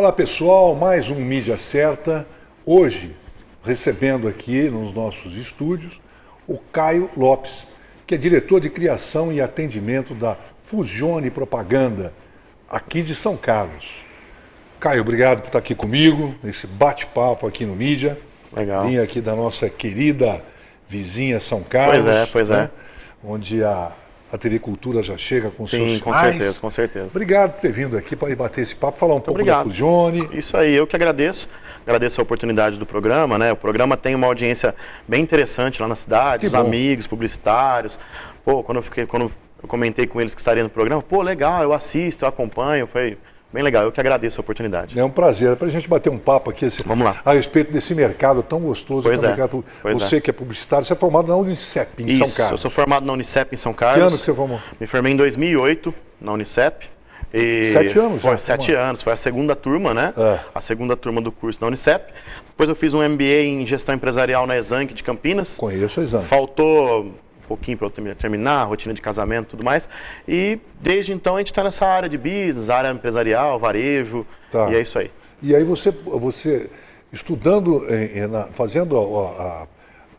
Olá pessoal, mais um Mídia Certa. Hoje, recebendo aqui nos nossos estúdios o Caio Lopes, que é diretor de criação e atendimento da Fusione Propaganda, aqui de São Carlos. Caio, obrigado por estar aqui comigo, nesse bate-papo aqui no Mídia. Legal. Vim aqui da nossa querida vizinha São Carlos. Pois é. Onde a TV Cultura já chega com Sim, seus com sinais. certeza, com certeza. Obrigado por ter vindo aqui para bater esse papo, falar um pouco da Obrigado. Fusione. Isso aí, eu que agradeço. Agradeço a oportunidade do programa, né? O programa tem uma audiência bem interessante lá na cidade, Que os bom. amigos, publicitários. Pô, quando eu comentei com eles que estaria no programa, pô, legal, eu assisto, eu acompanho, foi bem legal. Eu que agradeço a oportunidade. É um prazer. Para a gente bater um papo aqui Vamos lá. a respeito desse mercado tão gostoso. Pois que é o é. mercado. Pois Você que é publicitário, você é formado na Unicep, em São Isso, Carlos. eu sou formado na Unicep em São Carlos. Que ano que você formou? Me formei em 2008 na Unicep. E 7 anos já? Foi 7 anos, foi a segunda turma, né? É. A segunda turma do curso da Unicep. Depois eu fiz um MBA em gestão empresarial na Exanc de Campinas. Conheço a Exame. Faltou um pouquinho para eu terminar, rotina de casamento e tudo mais. E desde então a gente está nessa área de business, área empresarial, varejo, Tá. e é isso aí. E aí você estudando, fazendo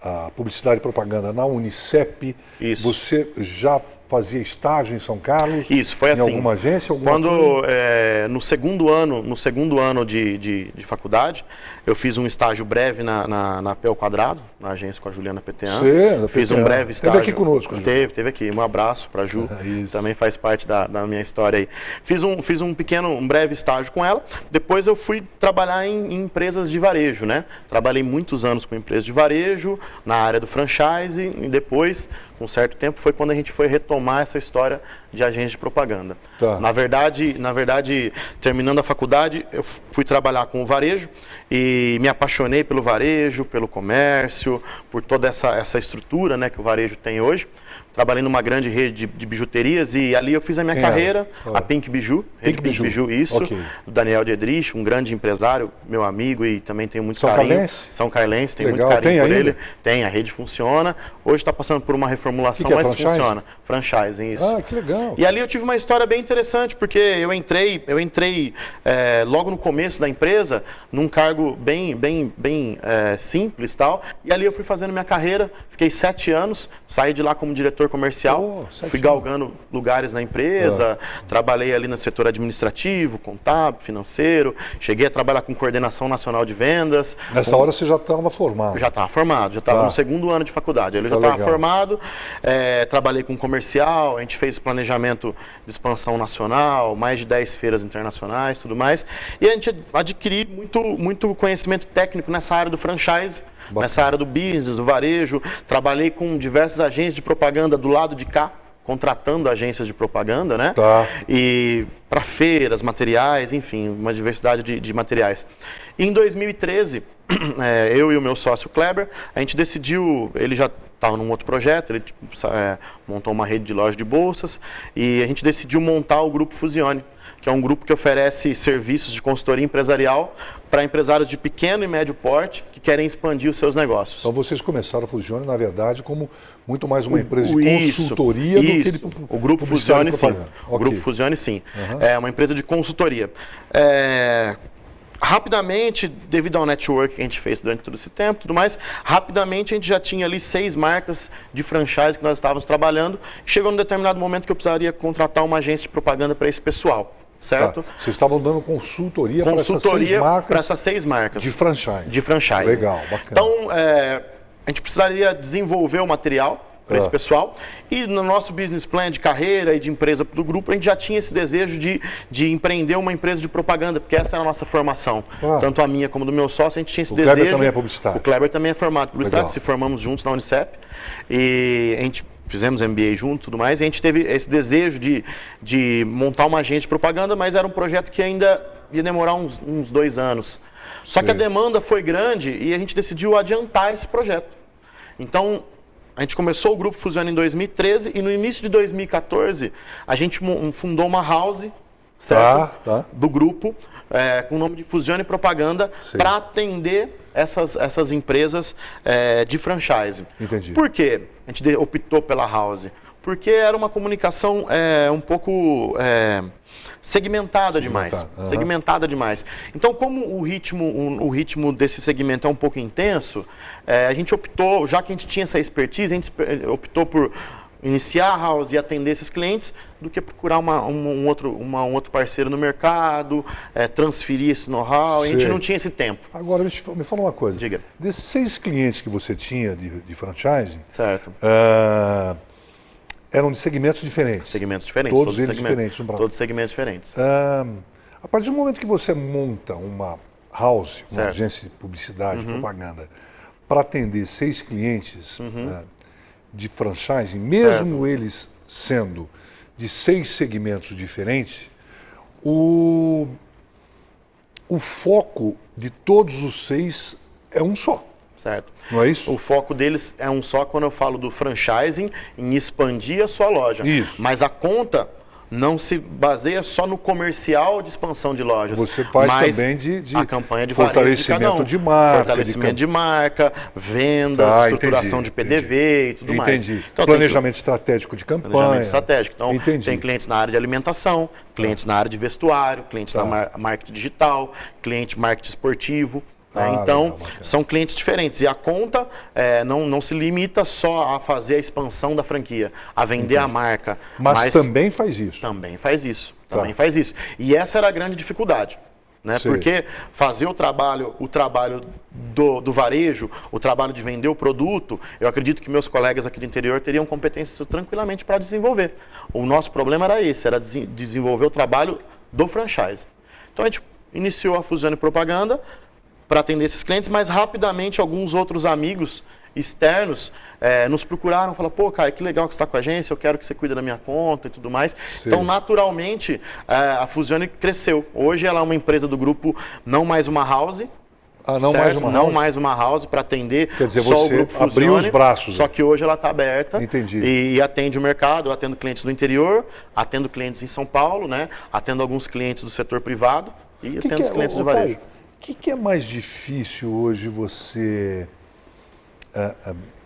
a publicidade e propaganda na Unicep, Isso. você já fazia estágio em São Carlos? Isso, foi em assim. alguma agência? Alguma Quando, coisa? no segundo ano de faculdade, eu fiz um estágio breve na P ao Quadrado, na agência com a Juliana Petean. Você, Fiz Petean. um breve estágio. Teve aqui conosco, Ju. Teve aqui. Um abraço para a Ju, Isso. também faz parte da minha história aí. Fiz um breve estágio com ela. Depois eu fui trabalhar em empresas de varejo, né? Trabalhei muitos anos com empresas de varejo, na área do franchise, e depois, com um certo tempo, foi quando a gente foi retomar essa história de agência de propaganda. Tá. Na verdade, terminando a faculdade, eu fui trabalhar com o varejo e me apaixonei pelo varejo, pelo comércio, por toda essa estrutura, né, que o varejo tem hoje. Trabalhei numa grande rede de bijuterias e ali eu fiz a minha Quem carreira, era? a Pink Biju, Pink Biju. isso, Ok. do Daniel Diedrich, um grande empresário, meu amigo e também tenho muito São carinho. Carlense? São Carlense, tenho Legal. muito carinho Tem por ainda? ele. Tem, a rede funciona. Hoje está passando por uma reformulação, Que é mas franchise? funciona. Franchising, isso. Ah, que legal. E ali eu tive uma história bem interessante, porque eu entrei logo no começo da empresa, num cargo bem simples e tal, e ali eu fui fazendo minha carreira, fiquei 7 anos, saí de lá como diretor comercial, 7 fui anos. galgando lugares na empresa, trabalhei ali no setor administrativo, contábil, financeiro, cheguei a trabalhar com coordenação nacional de vendas. Nessa hora você já estava formado. Já estava formado, já estava Tá. no segundo ano de faculdade. Ele já Tá estava legal. formado, trabalhei com comercial, a gente fez planejamento de expansão nacional, mais de 10 feiras internacionais, tudo mais. E a gente adquiriu muito conhecimento técnico nessa área do franchise, Bacana. nessa área do business, do varejo. Trabalhei com diversas agências de propaganda do lado de cá, contratando agências de propaganda, né? Tá. E para feiras, materiais, enfim, uma diversidade de materiais. E em 2013, eu e o meu sócio Kleber, a gente decidiu, ele já estava num outro projeto, ele montou uma rede de lojas de bolsas, e a gente decidiu montar o Grupo Fusione, que é um grupo que oferece serviços de consultoria empresarial para empresários de pequeno e médio porte que querem expandir os seus negócios. Então vocês começaram a Fusione, na verdade, como muito mais uma empresa de Isso, consultoria do que de o Grupo publicidade e Fusione, sim. propaganda. O Ok. Grupo Fusione, sim. Uhum. É uma empresa de consultoria. Rapidamente, devido ao network que a gente fez durante todo esse tempo, tudo mais, rapidamente a gente já tinha ali 6 marcas de franchise que nós estávamos trabalhando. Chegou num determinado momento que eu precisaria contratar uma agência de propaganda para esse pessoal, certo? Tá. Vocês estavam dando consultoria para Essas 6 marcas de franchise. de franchise. Legal, bacana. Então, a gente precisaria desenvolver o material para esse pessoal. E no nosso business plan de carreira e de empresa do grupo, a gente já tinha esse desejo de empreender uma empresa de propaganda, porque essa é a nossa formação. Claro. Tanto a minha como do meu sócio, a gente tinha esse O desejo. Kleber também é publicitário. O Kleber também é formado em publicidade, Legal. se formamos juntos na Unicep. E a gente fizemos MBA junto e tudo mais, e a gente teve esse desejo de montar uma agência de propaganda, mas era um projeto que ainda ia demorar uns 2 anos. Só que a demanda foi grande e a gente decidiu adiantar esse projeto. Então, a gente começou o Grupo Fusione em 2013 e no início de 2014 a gente fundou uma house, certo? Tá. Do grupo, com o nome de Fusione Propaganda, para atender essas empresas de franchise. Entendi. Por quê? A gente optou pela house. porque era uma comunicação um pouco segmentada demais. Uhum. Segmentada demais. Então, como o ritmo desse segmento é um pouco intenso, a gente optou, já que a gente tinha essa expertise, a gente optou por iniciar a house e atender esses clientes do que procurar um outro parceiro no mercado, transferir esse know-how. A gente não tinha esse tempo. Agora, me fala uma coisa. Diga. Desses 6 clientes que você tinha de franchising, Certo. Eram de segmentos diferentes. Segmentos diferentes. Todos eles diferentes. Todos segmentos diferentes. A partir do momento que você monta uma house, uma Certo. agência de publicidade, propaganda, para atender 6 clientes de franchising, mesmo eles sendo de 6 segmentos diferentes, o foco de todos os 6 é um só. Certo. Não é isso? O foco deles é um só quando eu falo do franchising, em expandir a sua loja. Isso. Mas a conta não se baseia só no comercial de expansão de lojas. Você faz mas também de a campanha de fortalecimento de marca. Fortalecimento de marca, vendas, estruturação de PDV e tudo mais. Entendi. Então, Planejamento estratégico de campanha. Planejamento estratégico. Então, Entendi. tem clientes na área de alimentação, clientes na área de vestuário, clientes na marketing digital, cliente marketing esportivo. Então, legal, são clientes diferentes. E a conta não se limita só a fazer a expansão da franquia, a vender a marca. Mas também faz isso. Também faz isso. Também faz isso. E essa era a grande dificuldade. Né? Porque fazer o trabalho do varejo, o trabalho de vender o produto, eu acredito que meus colegas aqui do interior teriam competência tranquilamente para desenvolver. O nosso problema era esse, era desenvolver o trabalho do franchise. Então a gente iniciou a Fusione Propaganda para atender esses clientes, mas rapidamente alguns outros amigos externos nos procuraram, falaram, pô, Caio, que legal que você está com a agência, eu quero que você cuide da minha conta e tudo mais. Sim. Então, naturalmente, a Fusione cresceu. Hoje ela é uma empresa do grupo, não mais uma house. Não mais uma house para atender. Quer dizer, só você o grupo abriu Fusione, os braços. Só que hoje ela está aberta. Entendi. E atende o mercado, eu atendo clientes do interior, atendo clientes em São Paulo, né? Atendo alguns clientes do setor privado e atendo os clientes do varejo. O que é mais difícil hoje você,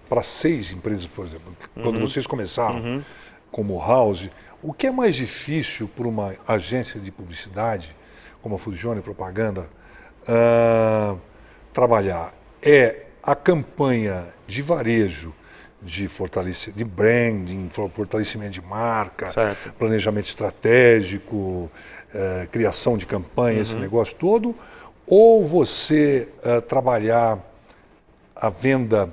para 6 empresas, por exemplo, quando vocês começaram como house, o que é mais difícil para uma agência de publicidade, como a Fusione Propaganda, trabalhar? É a campanha de varejo, de branding, fortalecimento de marca, Certo. planejamento estratégico, criação de campanha, esse negócio todo, ou você trabalhar a venda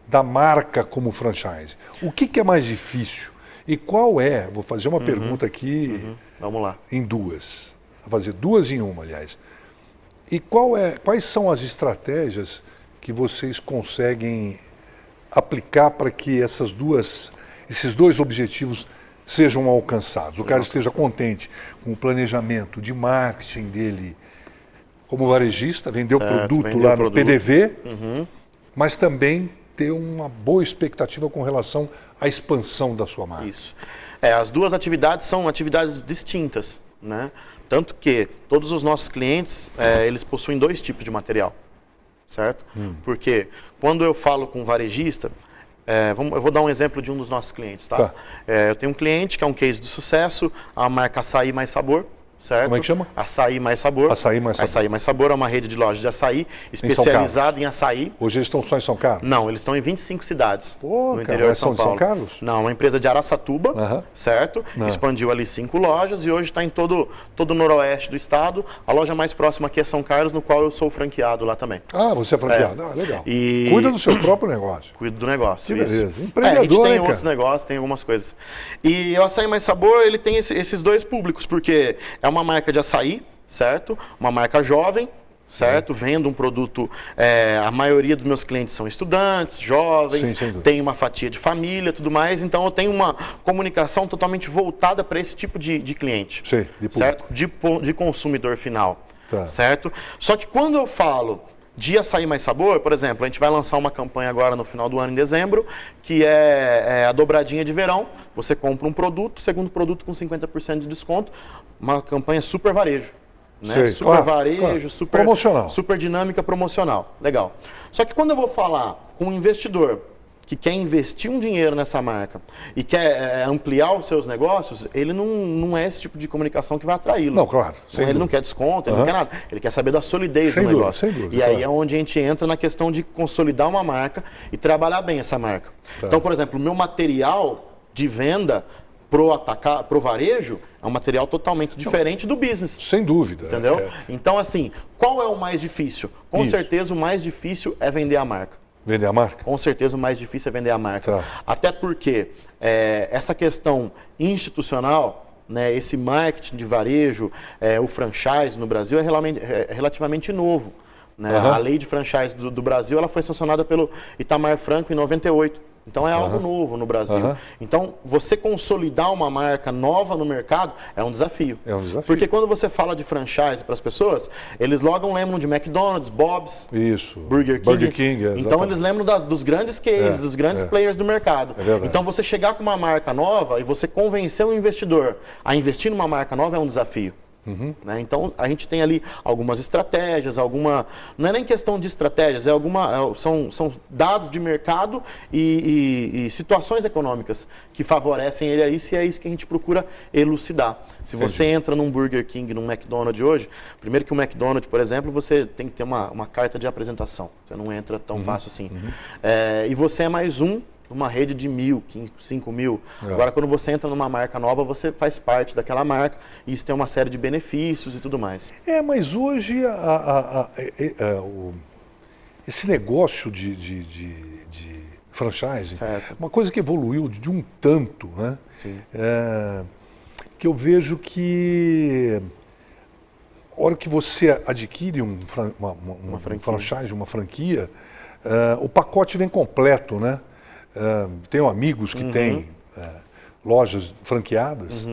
da marca como franchise? O que é mais difícil? E qual é, vou fazer uma pergunta aqui Vamos lá. em duas, vou fazer 2 em 1, aliás. E quais são as estratégias que vocês conseguem aplicar para que esses 2 objetivos sejam alcançados? O cara esteja contente com o planejamento de marketing dele como varejista, vender o produto lá no PDV, mas também ter uma boa expectativa com relação à expansão da sua marca. Isso. As 2 atividades são atividades distintas, né? Tanto que todos os nossos clientes, eles possuem 2 tipos de material, certo? Porque quando eu falo com um varejista, eu vou dar um exemplo de um dos nossos clientes, tá? Eu tenho um cliente que é um case de sucesso, a marca Açaí Mais Sabor, certo? Como é que chama? Açaí Mais Sabor. Açaí Mais Sabor. Açaí Mais Sabor é uma rede de lojas de açaí especializada em açaí. Hoje eles estão só em São Carlos? Não, eles estão em 25 cidades no cara, interior de São são Paulo. de São Carlos? Não, uma empresa de Araçatuba, certo? Expandiu ali 5 lojas e hoje está em todo o noroeste do estado. A loja mais próxima aqui é São Carlos, no qual eu sou franqueado lá também. Ah, você é franqueado? Legal. E cuida do seu próprio negócio. Cuido do negócio. Que beleza. Isso. Empreendedor, a gente tem cara? outros negócios, tem algumas coisas. E o Açaí Mais Sabor, ele tem esses 2 públicos, porque é uma marca de açaí, certo? Uma marca jovem, certo? Vendo um produto, a maioria dos meus clientes são estudantes, jovens, tem uma fatia de família, tudo mais, então eu tenho uma comunicação totalmente voltada para esse tipo de cliente, certo? De consumidor final, certo? Só que quando eu falo de Açaí Mais Sabor, por exemplo, a gente vai lançar uma campanha agora no final do ano, em dezembro, que é a dobradinha de verão. Você compra um produto, segundo produto com 50% de desconto, uma campanha super varejo. Né? Super varejo, super promocional. Super dinâmica promocional. Legal. Só que quando eu vou falar com um investidor que quer investir um dinheiro nessa marca e quer ampliar os seus negócios, ele não é esse tipo de comunicação que vai atraí-lo. Não, claro. Ele não quer desconto, ele não quer nada. Ele quer saber da solidez do negócio. Sem dúvida, e aí é onde a gente entra na questão de consolidar uma marca e trabalhar bem essa marca. Tá. Então, por exemplo, o meu material de venda pro varejo é um material totalmente diferente do business. Sem dúvida. Entendeu? Então, assim, qual é o mais difícil? Com certeza o mais difícil é vender a marca. Vender a marca? Com certeza o mais difícil é vender a marca. Tá. Até porque essa questão institucional, né, esse marketing de varejo, o franchise no Brasil é relativamente novo. Né? A lei de franchise do Brasil ela foi sancionada pelo Itamar Franco em 98. Então é algo novo no Brasil. Então, você consolidar uma marca nova no mercado é um desafio. É um desafio. Porque quando você fala de franchise para as pessoas, eles logo lembram de McDonald's, Bob's, Burger King. Então eles lembram dos grandes cases, dos grandes players do mercado. Então você chegar com uma marca nova e você convencer o investidor a investir numa marca nova é um desafio. Né? Então a gente tem ali algumas estratégias, não é nem questão de estratégias, são dados de mercado e situações econômicas que favorecem ele a isso, e é isso que a gente procura elucidar. Se você entra num Burger King, num McDonald's hoje, primeiro que o McDonald's, por exemplo, você tem que ter uma carta de apresentação, você não entra tão fácil assim. E você é mais uma rede de 1.000, 5.000. Agora, quando você entra numa marca nova, você faz parte daquela marca e isso tem uma série de benefícios e tudo mais. Mas hoje esse negócio de franchise, uma coisa que evoluiu de um tanto, né? Que eu vejo que a hora que você adquire uma franchise, uma franquia, o pacote vem completo, né? Tenho amigos que têm lojas franqueadas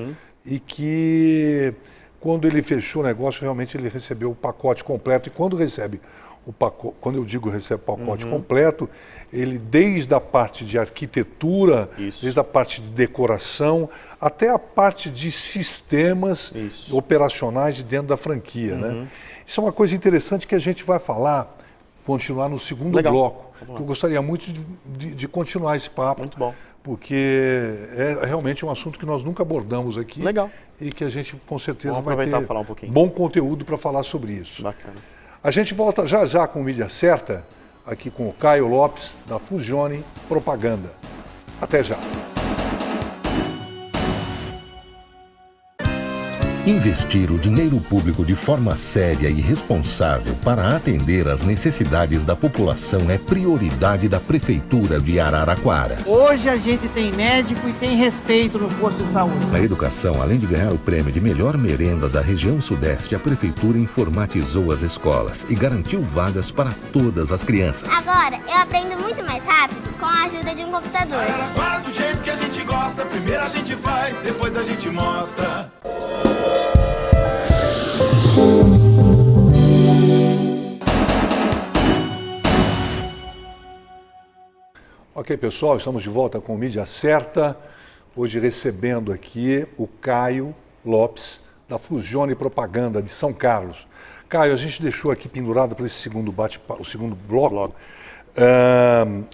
e que, quando ele fechou o negócio, realmente ele recebeu o pacote completo. E quando recebe o pacote, quando eu digo recebe o pacote completo, ele desde a parte de arquitetura, desde a parte de decoração, até a parte de sistemas operacionais de dentro da franquia. Né? Isso é uma coisa interessante que a gente vai continuar no segundo bloco. Eu gostaria muito de continuar esse papo. Muito bom. Porque é realmente um assunto que nós nunca abordamos aqui. Legal. E que a gente, com certeza, Vamos vai ter falar um pouquinho. Bom conteúdo para falar sobre isso. Bacana. A gente volta já com Mídia Certa, aqui com o Caio Lopes, da Fusione Propaganda. Até já. Investir o dinheiro público de forma séria e responsável para atender às necessidades da população é prioridade da Prefeitura de Araraquara. Hoje a gente tem médico e tem respeito no posto de saúde. Na educação, além de ganhar o prêmio de melhor merenda da região sudeste, a Prefeitura informatizou as escolas e garantiu vagas para todas as crianças. Agora eu aprendo muito mais rápido com a ajuda de um computador. Araraquara do jeito que a gente gosta, primeiro a gente faz, depois a gente mostra. Ok, pessoal, estamos de volta com Mídia Certa. Hoje recebendo aqui o Caio Lopes, da Fusione Propaganda de São Carlos. Caio, a gente deixou aqui pendurado para esse segundo o segundo bloco,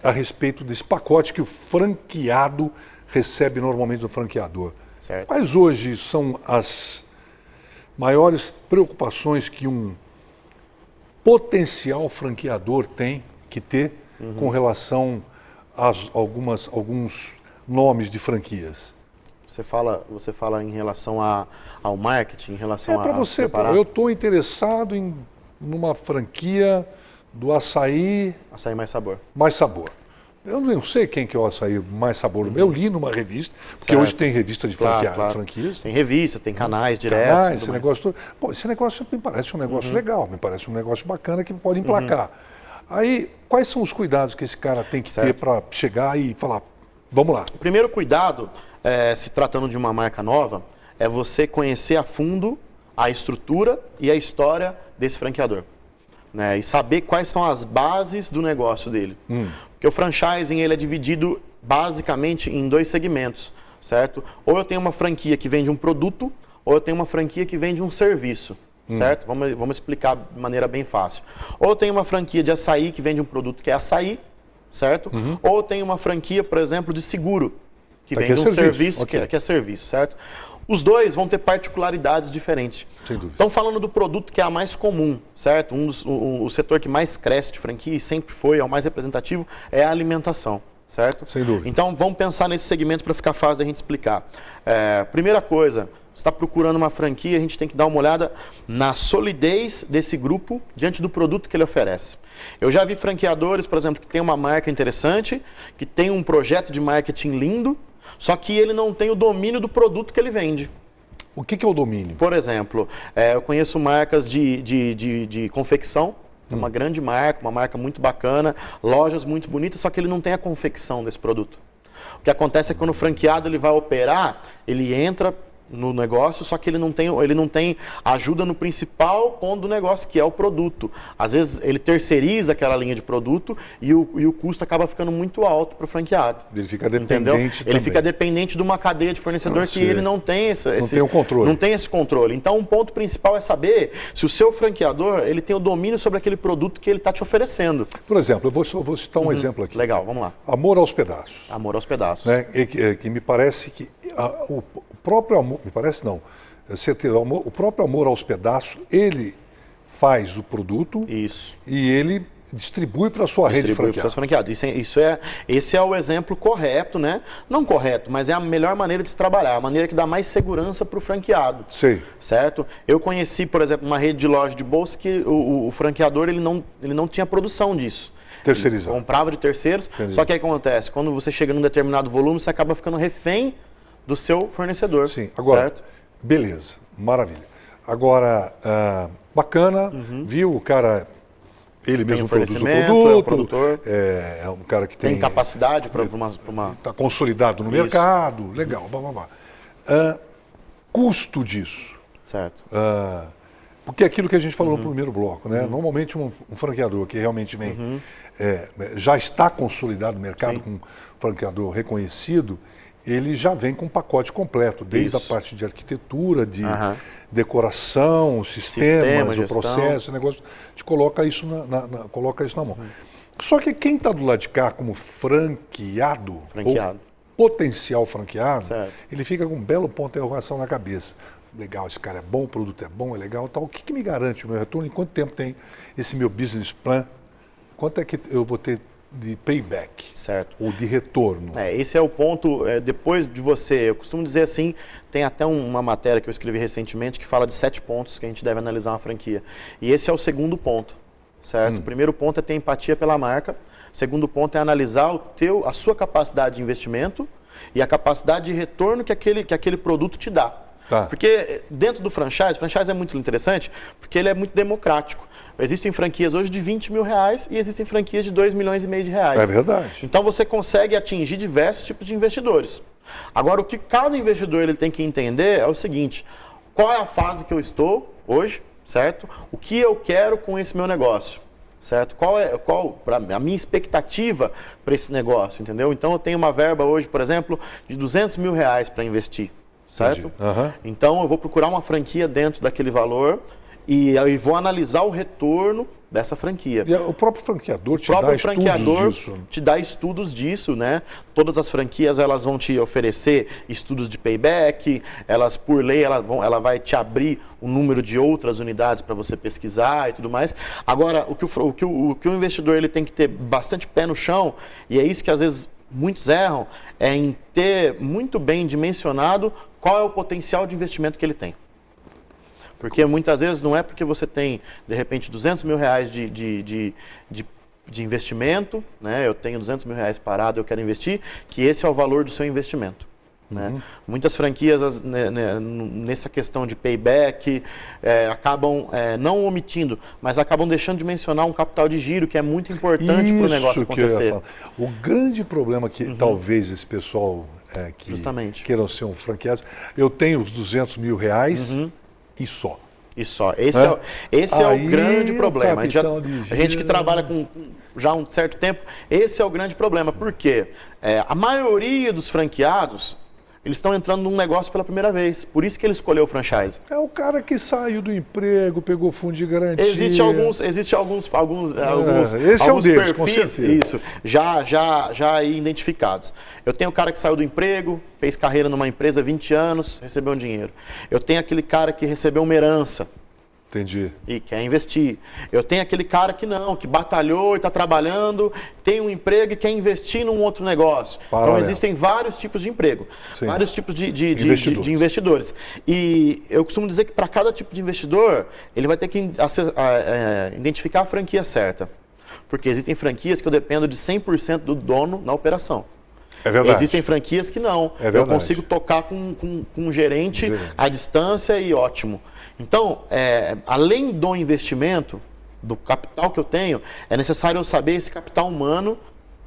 a respeito desse pacote que o franqueado recebe normalmente do franqueador. Certo. Quais hoje são as maiores preocupações que um potencial franqueador tem que ter com relação a alguns nomes de franquias? Você fala em relação ao marketing, em relação para você, eu estou interessado numa franquia do açaí... Açaí Mais Sabor. Mais Sabor. Eu não sei quem que é o açaí Mais Sabor. Eu li numa revista, porque hoje tem revista de franquias. Tem revistas, tem canais diretos. Esse negócio todo. Pô, esse negócio me parece um negócio legal, me parece um negócio bacana que pode emplacar. Aí, quais são os cuidados que esse cara tem que ter para chegar e falar, vamos lá? O primeiro cuidado, se tratando de uma marca nova, é você conhecer a fundo a estrutura e a história desse franqueador. Né? E saber quais são as bases do negócio dele. Porque o franchising ele é dividido basicamente em dois segmentos, certo? Ou eu tenho uma franquia que vende um produto, ou eu tenho uma franquia que vende um serviço. Certo? Vamos explicar de maneira bem fácil. Ou tem uma franquia de açaí que vende um produto que é açaí, certo? Ou tem uma franquia, por exemplo, de seguro, que vende é um serviço, ok. que é serviço, certo? Os dois vão ter particularidades diferentes. Sem dúvida. Estão falando do produto que é a mais comum, certo? O setor que mais cresce de franquia, e sempre foi, é o mais representativo, é a alimentação, certo? Sem dúvida. Então, vamos pensar nesse segmento para ficar fácil da gente explicar. Primeira coisa, você está procurando uma franquia, a gente tem que dar uma olhada na solidez desse grupo diante do produto que ele oferece. Eu já vi franqueadores, por exemplo, que tem uma marca interessante, que tem um projeto de marketing lindo, só que ele não tem o domínio do produto que ele vende. O que é o domínio? Por exemplo, eu conheço marcas de confecção, uma grande marca, uma marca muito bacana, lojas muito bonitas, só que ele não tem a confecção desse produto. O que acontece é que quando o franqueado ele vai operar, ele entra no negócio, só que ele não tem ajuda no principal ponto do negócio, que é o produto. Às vezes ele terceiriza aquela linha de produto e o custo acaba ficando muito alto para o franqueado. Ele fica dependente entendeu? também. Ele fica dependente de uma cadeia de fornecedor que ele não tem tem o controle. Não tem esse controle. Então, um ponto principal é saber se o seu franqueador ele tem o domínio sobre aquele produto que ele está te oferecendo. Por exemplo, eu vou citar um exemplo aqui. Legal, vamos lá. Amor aos pedaços. Amor aos pedaços. Né? Que me parece que o próprio amor, me parece não, certeza, o próprio Amor aos Pedaços, ele faz o produto Isso. e ele distribui para a sua rede Distribui para os franqueada. franqueados. Esse é o exemplo correto, né? Não correto, mas é a melhor maneira de se trabalhar, a maneira que dá mais segurança para o franqueado. Sei. Certo? Eu conheci, por exemplo, uma rede de loja de bolsa que o franqueador ele não tinha produção disso. Terceirizado. Ele comprava de terceiros. Entendi. Só que aí o que acontece? Quando você chega num determinado volume, você acaba ficando refém do seu fornecedor. Sim, agora, certo? beleza, maravilha. Agora, bacana, viu o cara, ele mesmo produz o fornecimento, produto, é um produtor. É um cara que Tem capacidade para uma... está consolidado no Isso. mercado, legal, blá, blá, blá. Custo disso. Certo. Porque é aquilo que a gente falou no primeiro bloco, né? Normalmente um franqueador que realmente vem, já está consolidado no mercado, com um franqueador reconhecido, ele já vem com um pacote completo, desde Isso. a parte de arquitetura, de decoração, sistemas, o gestão. processo, o negócio, te coloca isso na mão. Só que quem está do lado de cá como franqueado. Ou potencial franqueado, certo. ele fica com um belo ponto de interrogação na cabeça. Legal, esse cara é bom, o produto é bom, é legal, tal. O que me garante o meu retorno? Em quanto tempo tem esse meu business plan? Quanto é que eu vou ter de payback? Certo. Ou de retorno? Esse é o ponto, depois de você, eu costumo dizer assim, tem até uma matéria que eu escrevi recentemente que fala de 7 pontos que a gente deve analisar uma franquia. E esse é o segundo ponto, certo? O primeiro ponto é ter empatia pela marca, o segundo ponto é analisar a sua capacidade de investimento e a capacidade de retorno que aquele produto te dá. Tá. Porque dentro do franchise é muito interessante, porque ele é muito democrático. Existem franquias hoje de R$20 mil e existem franquias de R$2,5 milhões. É verdade. Então você consegue atingir diversos tipos de investidores. Agora, o que cada investidor ele tem que entender é o seguinte: qual é a fase que eu estou hoje, certo? O que eu quero com esse meu negócio, certo? Qual a minha expectativa para esse negócio, entendeu? Então eu tenho uma verba hoje, por exemplo, de R$200 mil para investir. Certo? Então eu vou procurar uma franquia dentro daquele valor e vou analisar o retorno dessa franquia. E o próprio franqueador te dá estudos disso. Te dá estudos disso, né? Todas as franquias elas vão te oferecer estudos de payback, elas por lei ela vai te abrir o número de outras unidades para você pesquisar e tudo mais. Agora, o que o investidor ele tem que ter bastante pé no chão, e é isso que às vezes muitos erram, é em ter muito bem dimensionado qual é o potencial de investimento que ele tem. Porque muitas vezes não é porque você tem, de repente, R$200 mil de investimento, né? Eu tenho R$200 mil parado, eu quero investir, que esse é o valor do seu investimento. Né? Muitas franquias, nessa questão de payback, acabam não omitindo, mas acabam deixando de mencionar um capital de giro que é muito importante para o negócio acontecer. O grande problema que talvez esse pessoal que queiram ser um franqueado, eu tenho os R$200 mil e só. E só. Esse é o grande problema. A gente que trabalha com já um certo tempo, esse é o grande problema. Por quê? A maioria dos franqueados eles estão entrando num negócio pela primeira vez. Por isso que ele escolheu o franchise. É o cara que saiu do emprego, pegou fundo de garantia. Existe alguns esse é um alguns deles, com perfis, certeza. isso, já aí identificados. Eu tenho o cara que saiu do emprego, fez carreira numa empresa 20 anos, recebeu um dinheiro. Eu tenho aquele cara que recebeu uma herança. Entendi. E quer investir. Eu tenho aquele cara que não, que batalhou e está trabalhando, tem um emprego e quer investir num outro negócio. Paralelo. Então existem vários tipos de emprego, Sim. vários tipos de investidores. E eu costumo dizer que para cada tipo de investidor, ele vai ter que identificar a franquia certa. Porque existem franquias que eu dependo de 100% do dono na operação. É verdade. Existem franquias que não. É verdade. Eu consigo tocar com um gerente à distância e ótimo. Então, além do investimento, do capital que eu tenho, é necessário eu saber esse capital humano,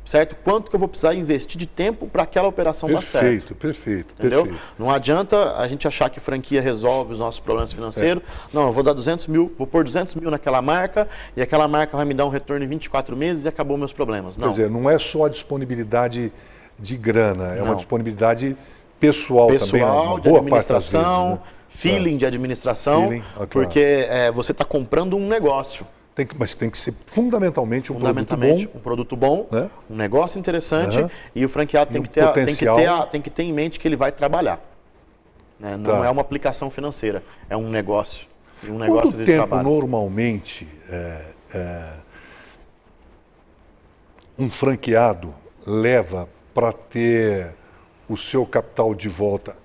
certo? Quanto que eu vou precisar investir de tempo para aquela operação dar certo. Perfeito. Entendeu? Não adianta a gente achar que franquia resolve os nossos problemas financeiros. Não, eu vou dar 200 mil, vou pôr 200 mil naquela marca e aquela marca vai me dar um retorno em 24 meses e acabou meus problemas. Não. Quer dizer, não é só a disponibilidade de grana, é uma Não. disponibilidade pessoal também. Uma de boa administração, parte das vezes, né? feeling de administração, Feeling, claro. porque você está comprando um negócio. Mas tem que ser fundamentalmente um produto bom, né? Um negócio interessante e o franqueado tem que ter em mente que ele vai trabalhar. Né? Não é uma aplicação financeira, é um negócio. E um negócio Quanto tempo normalmente um franqueado leva para ter o seu capital de volta?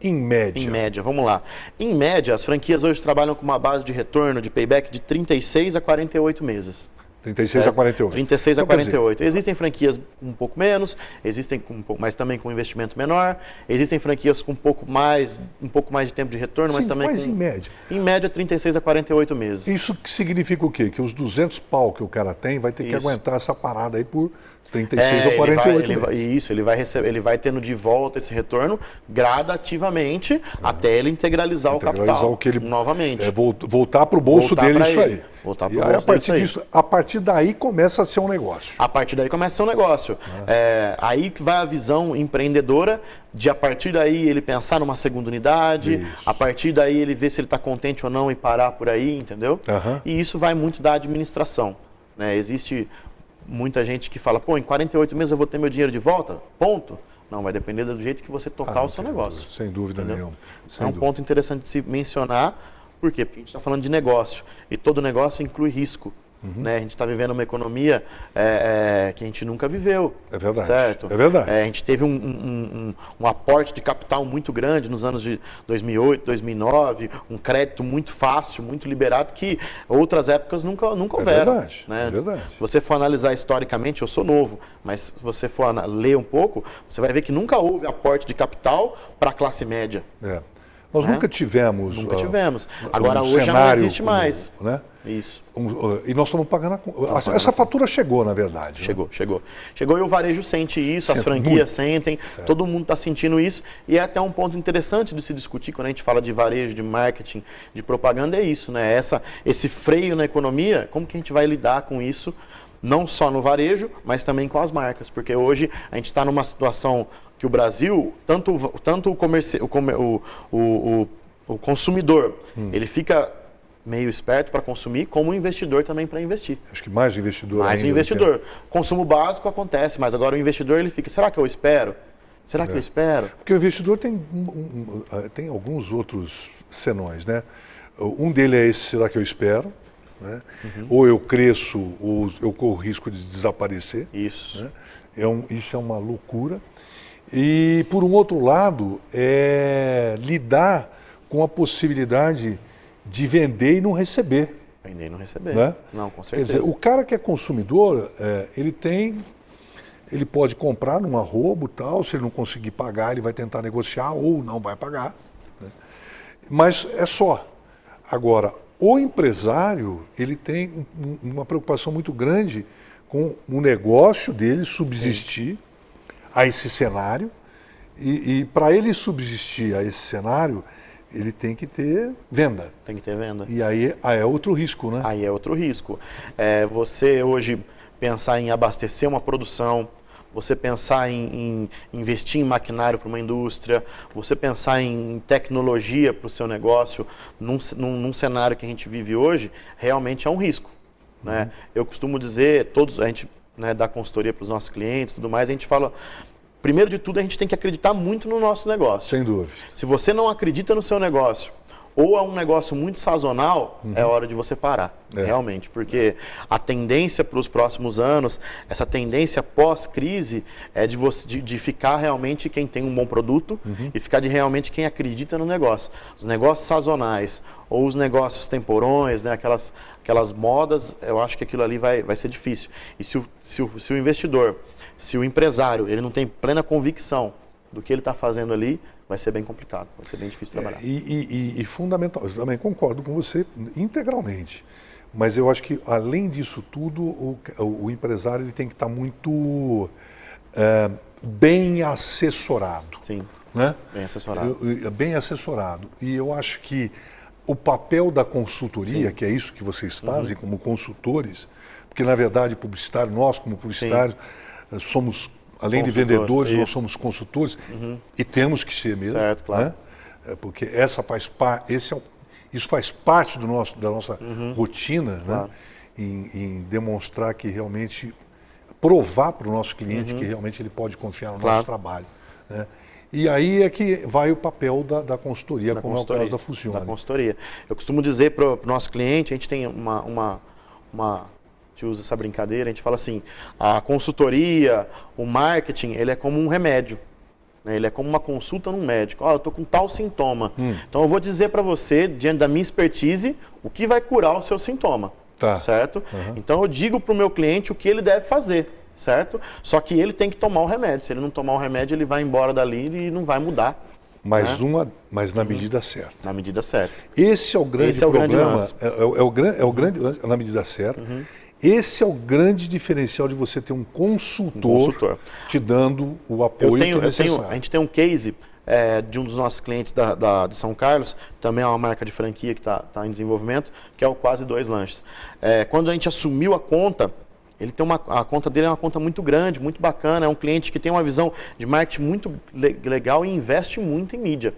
Em média. Em média, vamos lá. Em média, as franquias hoje trabalham com uma base de retorno, de payback, de 36 a 48 meses. 36 a 48. 36 a 48. Existem franquias com um pouco menos, existem mas também com investimento menor. Existem franquias com um pouco mais de tempo de retorno, mas também em média? Em média, 36 a 48 meses. Isso significa o quê? Que os 200 pau que o cara tem vai ter que aguentar essa parada aí por 36 ou 48 meses. Ele vai tendo de volta esse retorno gradativamente até ele integralizar o capital que ele, novamente. Voltar para o bolso dele isso aí. Voltar pro e aí, a partir daí começa a ser um negócio. A partir daí começa a ser um negócio. Aí que vai a visão empreendedora de a partir daí ele pensar numa segunda unidade, isso. A partir daí ele ver se ele está contente ou não e parar por aí, entendeu? E isso vai muito da administração. Né? Existe muita gente que fala, em 48 meses eu vou ter meu dinheiro de volta? Ponto. Não, vai depender do jeito que você tocar o seu negócio. Sem dúvida nenhuma. Ponto interessante de se mencionar. Por quê? Porque a gente está falando de negócio. E todo negócio inclui risco. Né? A gente está vivendo uma economia que a gente nunca viveu. É verdade. Certo? É verdade. A gente teve um aporte de capital muito grande nos anos de 2008, 2009, um crédito muito fácil, muito liberado, que outras épocas nunca houveram. Verdade. Né? É verdade. Se você for analisar historicamente, eu sou novo, mas se você for ler um pouco, você vai ver que nunca houve aporte de capital para a classe média. Nós nunca tivemos. Nunca tivemos. Agora hoje já não existe mais. Né? Isso. E nós estamos pagando essa fatura chegou, na verdade. Chegou e o varejo sente isso, as franquias sentem, todo mundo está sentindo isso. E é até um ponto interessante de se discutir quando a gente fala de varejo, de marketing, de propaganda, é isso, né? Esse freio na economia, como que a gente vai lidar com isso? Não só no varejo, mas também com as marcas. Porque hoje a gente está numa situação que o Brasil, tanto o consumidor, ele fica meio esperto para consumir, como o investidor também para investir. Acho que mais o investidor. Mais o investidor. Consumo básico acontece, mas agora o investidor ele fica, será que eu espero? Será que eu espero? Porque o investidor tem alguns outros senões, né? Um deles é esse, será que eu espero? Né? Ou eu cresço, ou eu corro risco de desaparecer. Isso. Né? Isso é uma loucura. E, por um outro lado, lidar com a possibilidade de vender e não receber. Vender e não receber. Né? Não, com certeza. Quer dizer, o cara que é consumidor, ele pode comprar num arrobo e tal, se ele não conseguir pagar, ele vai tentar negociar ou não vai pagar. Né? Mas é só. Agora, o empresário, ele tem uma preocupação muito grande com o negócio dele subsistir a esse cenário. E para ele subsistir a esse cenário, ele tem que ter venda. Tem que ter venda. E aí é outro risco, né? Aí é outro risco. Você hoje pensar em abastecer uma produção, você pensar em investir em maquinário para uma indústria, você pensar em tecnologia para o seu negócio, num cenário que a gente vive hoje, realmente é um risco. Né? Eu costumo dizer, a gente, né, dá consultoria para os nossos clientes e tudo mais, a gente fala, primeiro de tudo, a gente tem que acreditar muito no nosso negócio. Sem dúvida. Se você não acredita no seu negócio, ou é um negócio muito sazonal, é hora de você parar, realmente. Porque a tendência para os próximos anos, essa tendência pós-crise, é de ficar realmente quem tem um bom produto e ficar de realmente quem acredita no negócio. Os negócios sazonais ou os negócios temporões, né, aquelas modas, eu acho que aquilo ali vai ser difícil. E se o investidor, se o empresário, ele não tem plena convicção do que ele está fazendo ali, vai ser bem complicado, vai ser bem difícil trabalhar. E fundamental, eu também concordo com você integralmente, mas eu acho que além disso tudo, o empresário ele tem que estar muito bem assessorado. Sim, né? bem assessorado. Bem assessorado. E eu acho que o papel da consultoria, que é isso que vocês fazem como consultores, porque na verdade nós como publicitários somos, além de vendedores, nós somos consultores e temos que ser mesmo. Certo, claro. Né? Porque isso faz parte da nossa rotina, claro. Né? Em demonstrar que realmente, provar para o nosso cliente que realmente ele pode confiar no nosso trabalho. Né? E aí é que vai o papel da consultoria, como é o caso da Fusione. Da consultoria. Eu costumo dizer para o nosso cliente, a gente tem a gente usa essa brincadeira, a gente fala assim, a consultoria, o marketing, ele é como um remédio. Né? Ele é como uma consulta num médico. Eu estou com tal sintoma. Então eu vou dizer para você, diante da minha expertise, o que vai curar o seu sintoma. Tá. Certo? Então eu digo para o meu cliente o que ele deve fazer. Certo? Só que ele tem que tomar o remédio. Se ele não tomar o remédio, ele vai embora dali e não vai mudar. Mas na medida certa. Na medida certa. Esse é o grande problema. É o grande lance, na medida certa. Esse é o grande diferencial de você ter um consultor te dando o apoio que é necessário. A gente tem um case de um dos nossos clientes de São Carlos, também é uma marca de franquia que está em desenvolvimento, que é o Quase 2 Lanches. Quando a gente assumiu a conta, a conta dele é uma conta muito grande, muito bacana, é um cliente que tem uma visão de marketing muito legal e investe muito em mídia.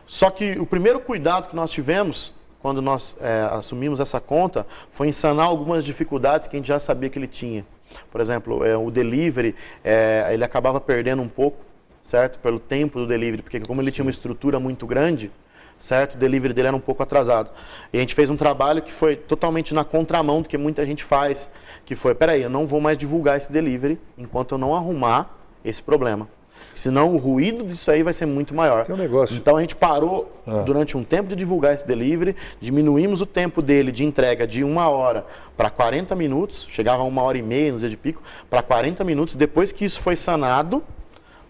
Só que o primeiro cuidado que nós tivemos, quando nós assumimos essa conta, foi em sanar algumas dificuldades que a gente já sabia que ele tinha. Por exemplo, o delivery, ele acabava perdendo um pouco, certo? Pelo tempo do delivery, porque como ele tinha uma estrutura muito grande, certo? O delivery dele era um pouco atrasado. E a gente fez um trabalho que foi totalmente na contramão do que muita gente faz, que foi, peraí, eu não vou mais divulgar esse delivery enquanto eu não arrumar esse problema. Senão o ruído disso aí vai ser muito maior. Tem um negócio. Então a gente parou durante um tempo de divulgar esse delivery, diminuímos o tempo dele de entrega de 1 hora para 40 minutos, chegava a 1h30 nos dias de pico, para 40 minutos. Depois que isso foi sanado,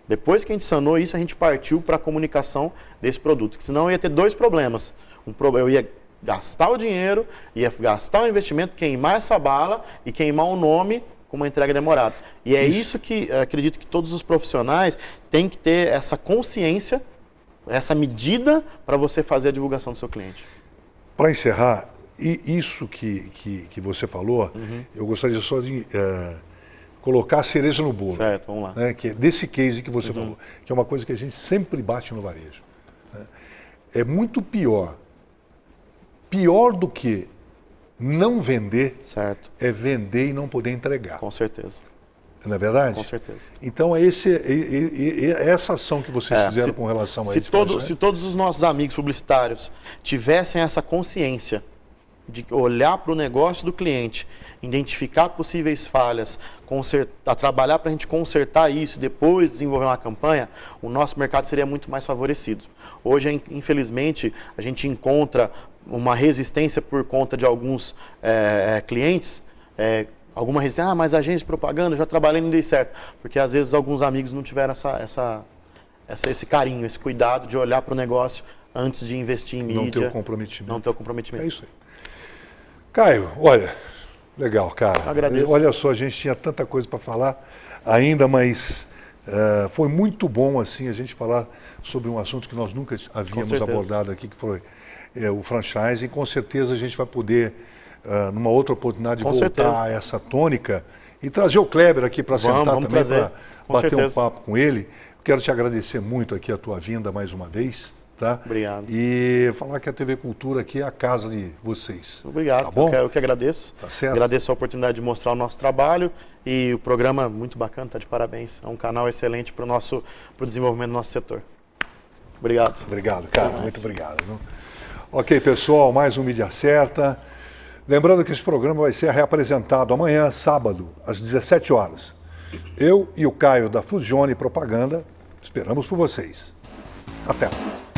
depois que a gente sanou isso, a gente partiu para a comunicação desse produto. Porque senão eu ia ter dois problemas. Eu ia gastar o dinheiro, ia gastar o investimento, queimar essa bala e queimar o nome com uma entrega demorada. E é isso que acredito que todos os profissionais têm que ter essa consciência, essa medida para você fazer a divulgação do seu cliente. Para encerrar, isso que você falou, eu gostaria só de colocar a cereja no bolo. Certo, vamos lá. Né, que é desse case que você falou, que é uma coisa que a gente sempre bate no varejo. Né? É muito pior do que não vender, certo, é vender e não poder entregar. Com certeza. Não é verdade? Com certeza. Então é essa ação que vocês fizeram com relação a isso. Se todos os nossos amigos publicitários tivessem essa consciência de olhar para o negócio do cliente, identificar possíveis falhas, trabalhar para a gente consertar isso e depois desenvolver uma campanha, o nosso mercado seria muito mais favorecido. Hoje, infelizmente, a gente encontra uma resistência por conta de alguns clientes, alguma resistência, mas agência de propaganda, eu já trabalhei e não dei certo, porque às vezes alguns amigos não tiveram esse carinho, esse cuidado de olhar para o negócio antes de investir em mídia. Não ter o comprometimento. Não ter o comprometimento. É isso aí. Caio, olha, legal, cara. Agradeço. Olha só, a gente tinha tanta coisa para falar ainda, mas foi muito bom assim a gente falar sobre um assunto que nós nunca havíamos abordado aqui, que foi o franchising. Com certeza a gente vai poder, numa outra oportunidade, voltar a essa tônica E trazer o Kleber aqui para sentar vamos também, trazer, para com bater certeza. um papo com ele. Quero te agradecer muito aqui a tua vinda mais uma vez. Tá? Obrigado. E falar que a TV Cultura aqui é a casa de vocês. Obrigado, Tá bom? eu que agradeço. Tá certo. Agradeço a oportunidade de mostrar o nosso trabalho e o programa muito bacana, tá de parabéns. É um canal excelente para o desenvolvimento do nosso setor. Obrigado. Obrigado, cara. Muito obrigado. Viu? Ok, pessoal, mais um Mídia Certa. Lembrando que esse programa vai ser reapresentado amanhã, sábado, às 17 horas. Eu e o Caio da Fusione Propaganda esperamos por vocês. Até lá.